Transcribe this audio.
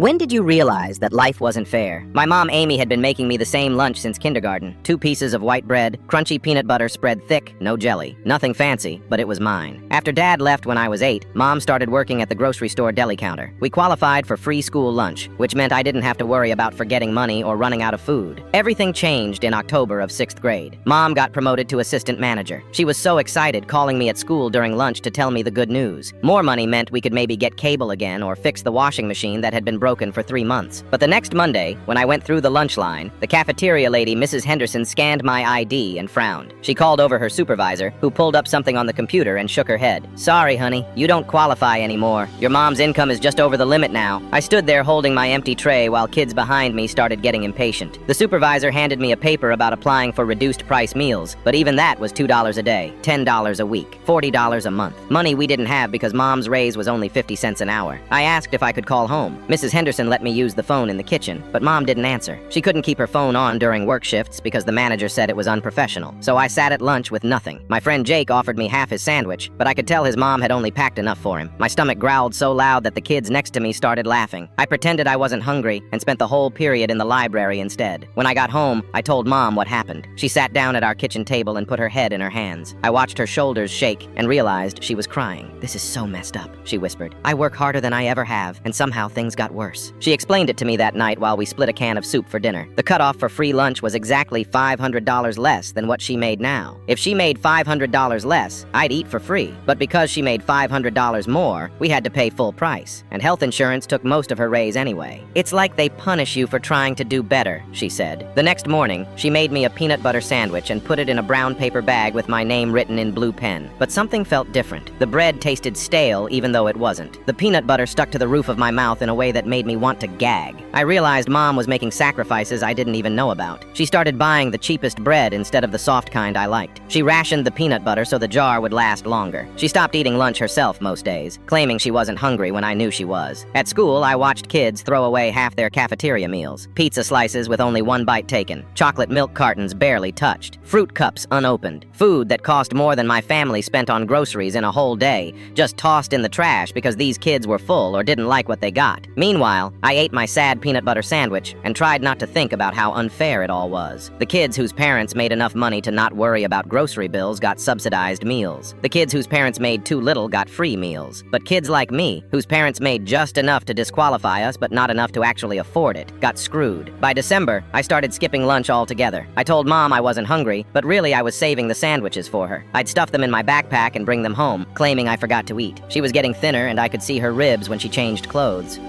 When did you realize that life wasn't fair? My mom Amy had been making me the same lunch since kindergarten. 2 pieces of white bread, crunchy peanut butter spread thick, no jelly. Nothing fancy, but it was mine. After Dad left when I was 8, Mom started working at the grocery store deli counter. We qualified for free school lunch, which meant I didn't have to worry about forgetting money or running out of food. Everything changed in October of 6th grade. Mom got promoted to assistant manager. She was so excited, calling me at school during lunch to tell me the good news. More money meant we could maybe get cable again or fix the washing machine that had been broken for 3 months. But the next Monday, when I went through the lunch line, the cafeteria lady, Mrs. Henderson, scanned my ID and frowned. She called over her supervisor, who pulled up something on the computer and shook her head. "Sorry, honey, you don't qualify anymore. Your mom's income is just over the limit now." I stood there holding my empty tray while kids behind me started getting impatient. The supervisor handed me a paper about applying for reduced price meals, but even that was $2 a day, $10 a week, $40 a month. Money we didn't have because Mom's raise was only 50 cents an hour. I asked if I could call home. Mrs. Henderson let me use the phone in the kitchen, but Mom didn't answer. She couldn't keep her phone on during work shifts because the manager said it was unprofessional. So I sat at lunch with nothing. My friend Jake offered me half his sandwich, but I could tell his mom had only packed enough for him. My stomach growled so loud that the kids next to me started laughing. I pretended I wasn't hungry and spent the whole period in the library instead. When I got home, I told Mom what happened. She sat down at our kitchen table and put her head in her hands. I watched her shoulders shake and realized she was crying. "This is so messed up," she whispered. "I work harder than I ever have, and somehow things got worse." She explained it to me that night while we split a can of soup for dinner. The cutoff for free lunch was exactly $500 less than what she made now. If she made $500 less, I'd eat for free. But because she made $500 more, we had to pay full price, and health insurance took most of her raise anyway. "It's like they punish you for trying to do better," she said. The next morning, she made me a peanut butter sandwich and put it in a brown paper bag with my name written in blue pen. But something felt different. The bread tasted stale even though it wasn't. The peanut butter stuck to the roof of my mouth in a way that made me want to gag. I realized Mom was making sacrifices I didn't even know about. She started buying the cheapest bread instead of the soft kind I liked. She rationed the peanut butter so the jar would last longer. She stopped eating lunch herself most days, claiming she wasn't hungry when I knew she was. At school, I watched kids throw away half their cafeteria meals. Pizza slices with only 1 bite taken. Chocolate milk cartons barely touched. Fruit cups unopened. Food that cost more than my family spent on groceries in a whole day, just tossed in the trash because these kids were full or didn't like what they got. Meanwhile, I ate my sad peanut butter sandwich and tried not to think about how unfair it all was. The kids whose parents made enough money to not worry about grocery bills got subsidized meals. The kids whose parents made too little got free meals. But kids like me, whose parents made just enough to disqualify us but not enough to actually afford it, got screwed. By December, I started skipping lunch altogether. I told Mom I wasn't hungry, but really I was saving the sandwiches for her. I'd stuff them in my backpack and bring them home, claiming I forgot to eat. She was getting thinner and I could see her ribs when she changed clothes.